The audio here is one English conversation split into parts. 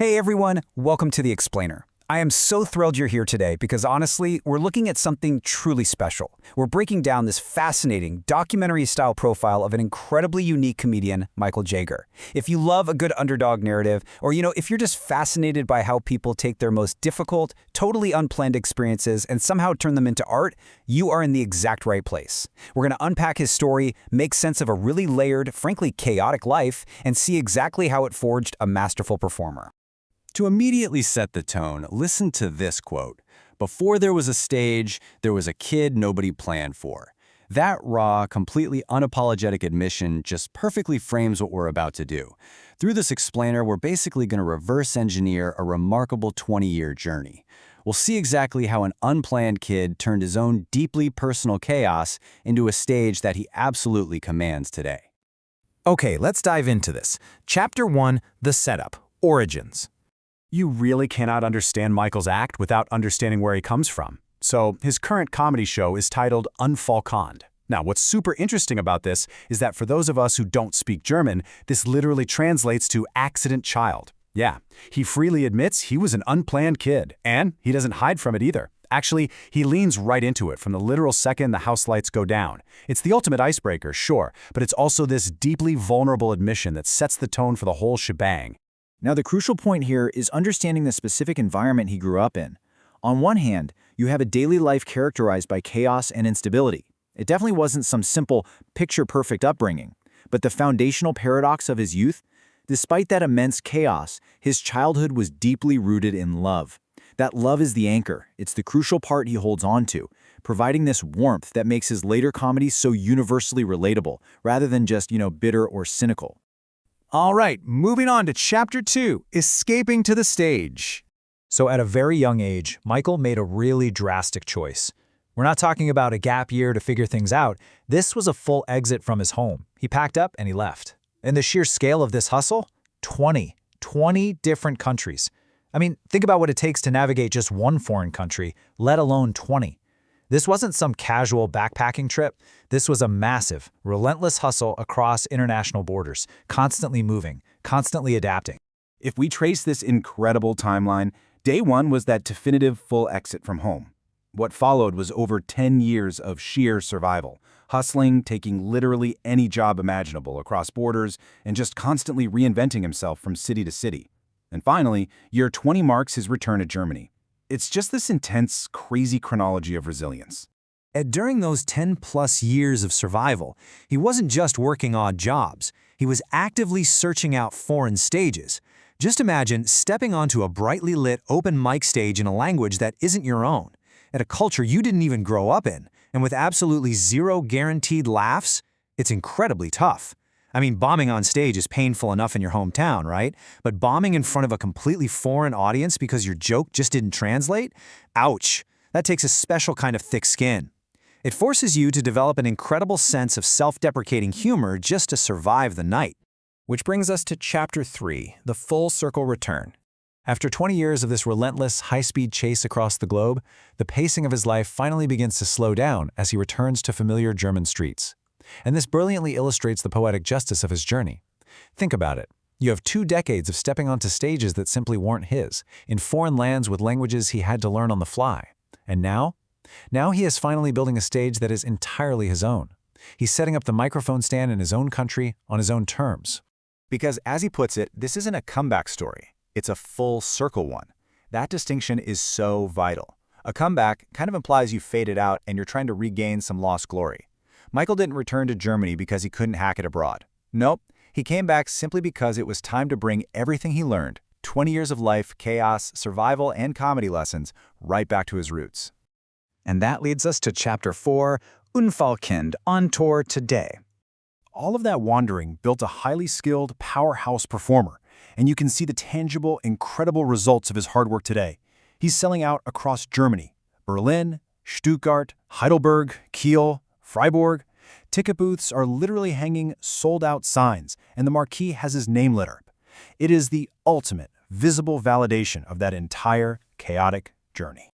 Hey everyone, welcome to The Explainer. I am so thrilled you're here today because honestly, we're looking at something truly special. We're breaking down this fascinating documentary-style profile of an incredibly unique comedian, Michael Jäger. If you love a good underdog narrative, or if you're just fascinated by how people take their most difficult, totally unplanned experiences and somehow turn them into art, you are in the exact right place. We're going to unpack his story, make sense of a really layered, frankly chaotic life, and see exactly how it forged a masterful performer. To immediately set the tone, listen to this quote. "Before there was a stage, there was a kid nobody planned for." That raw, completely unapologetic admission just perfectly frames what we're about to do. Through this explainer, we're basically going to reverse engineer a remarkable 20-year journey. We'll see exactly how an unplanned kid turned his own deeply personal chaos into a stage that he absolutely commands today. Okay, let's dive into this. Chapter 1, The Setup, Origins. You really cannot understand Michael's act without understanding where he comes from. So his current comedy show is titled Unfallkind. Now, what's super interesting about this is that for those of us who don't speak German, this literally translates to accident child. Yeah, he freely admits he was an unplanned kid, and he doesn't hide from it either. Actually, he leans right into it from the literal second the house lights go down. It's the ultimate icebreaker, sure, but it's also this deeply vulnerable admission that sets the tone for the whole shebang. Now, the crucial point here is understanding the specific environment he grew up in. On one hand, you have a daily life characterized by chaos and instability. It definitely wasn't some simple, picture-perfect upbringing. But the foundational paradox of his youth? Despite that immense chaos, his childhood was deeply rooted in love. That love is the anchor. It's the crucial part he holds on to, providing this warmth that makes his later comedy so universally relatable, rather than just, bitter or cynical. All right, moving on to Chapter 2, Escaping to the Stage. So at a very young age, Michael made a really drastic choice. We're not talking about a gap year to figure things out. This was a full exit from his home. He packed up and he left. And the sheer scale of this hustle? 20 different countries. I mean, think about what it takes to navigate just one foreign country, let alone 20. This wasn't some casual backpacking trip. This was a massive, relentless hustle across international borders, constantly moving, constantly adapting. If we trace this incredible timeline, day one was that definitive full exit from home. What followed was over 10 years of sheer survival, hustling, taking literally any job imaginable across borders, and just constantly reinventing himself from city to city. And finally, year 20 marks his return to Germany. It's just this intense, crazy chronology of resilience. And during those 10-plus years of survival, he wasn't just working odd jobs. He was actively searching out foreign stages. Just imagine stepping onto a brightly lit open mic stage in a language that isn't your own, at a culture you didn't even grow up in, and with absolutely zero guaranteed laughs. It's incredibly tough. I mean, bombing on stage is painful enough in your hometown, right? But bombing in front of a completely foreign audience because your joke just didn't translate? Ouch. That takes a special kind of thick skin. It forces you to develop an incredible sense of self-deprecating humor just to survive the night. Which brings us to Chapter 3, The Full Circle Return. After 20 years of this relentless, high-speed chase across the globe, the pacing of his life finally begins to slow down as he returns to familiar German streets. And this brilliantly illustrates the poetic justice of his journey. Think about it. You have 2 decades of stepping onto stages that simply weren't his, in foreign lands with languages he had to learn on the fly. And now? Now he is finally building a stage that is entirely his own. He's setting up the microphone stand in his own country, on his own terms. Because, as he puts it, this isn't a comeback story. It's a full circle one. That distinction is so vital. A comeback kind of implies you faded out and you're trying to regain some lost glory. Michael didn't return to Germany because he couldn't hack it abroad. Nope, he came back simply because it was time to bring everything he learned, 20 years of life, chaos, survival, and comedy lessons, right back to his roots. And that leads us to Chapter 4, Unfallkind, on tour today. All of that wandering built a highly skilled, powerhouse performer, and you can see the tangible, incredible results of his hard work today. He's selling out across Germany, Berlin, Stuttgart, Heidelberg, Kiel, Freiburg. Ticket booths are literally hanging sold-out signs, and the marquee has his name lit up. It is the ultimate, visible validation of that entire chaotic journey.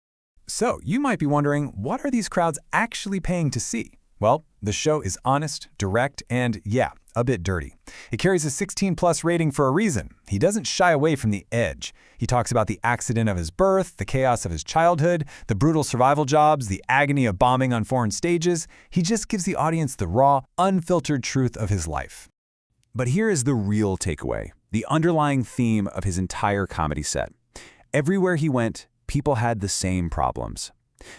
So, you might be wondering, what are these crowds actually paying to see? Well, the show is honest, direct, and, yeah, a bit dirty. It carries a 16+ rating for a reason. He doesn't shy away from the edge. He talks about the accident of his birth, the chaos of his childhood, the brutal survival jobs, the agony of bombing on foreign stages. He just gives the audience the raw, unfiltered truth of his life. But here is the real takeaway, the underlying theme of his entire comedy set. Everywhere he went, people had the same problems.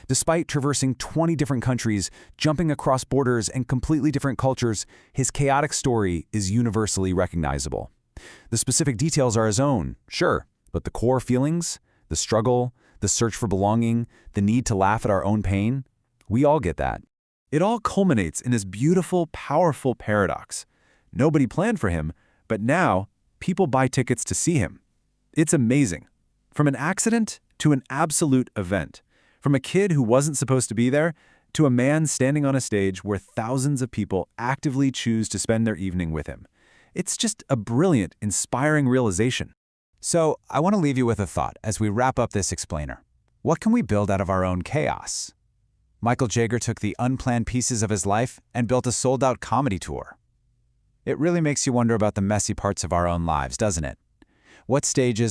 Despite traversing 20 different countries, jumping across borders and completely different cultures, his chaotic story is universally recognizable. The specific details are his own, sure, but the core feelings, the struggle, the search for belonging, the need to laugh at our own pain, we all get that. It all culminates in this beautiful, powerful paradox. Nobody planned for him, but now people buy tickets to see him. It's amazing. From an accident to an absolute event. From a kid who wasn't supposed to be there to a man standing on a stage where thousands of people actively choose to spend their evening with him. It's just a brilliant, inspiring realization. So, I want to leave you with a thought as we wrap up this explainer. What can we build out of our own chaos? Michael Jäger took the unplanned pieces of his life and built a sold-out comedy tour. It really makes you wonder about the messy parts of our own lives, doesn't it? What stages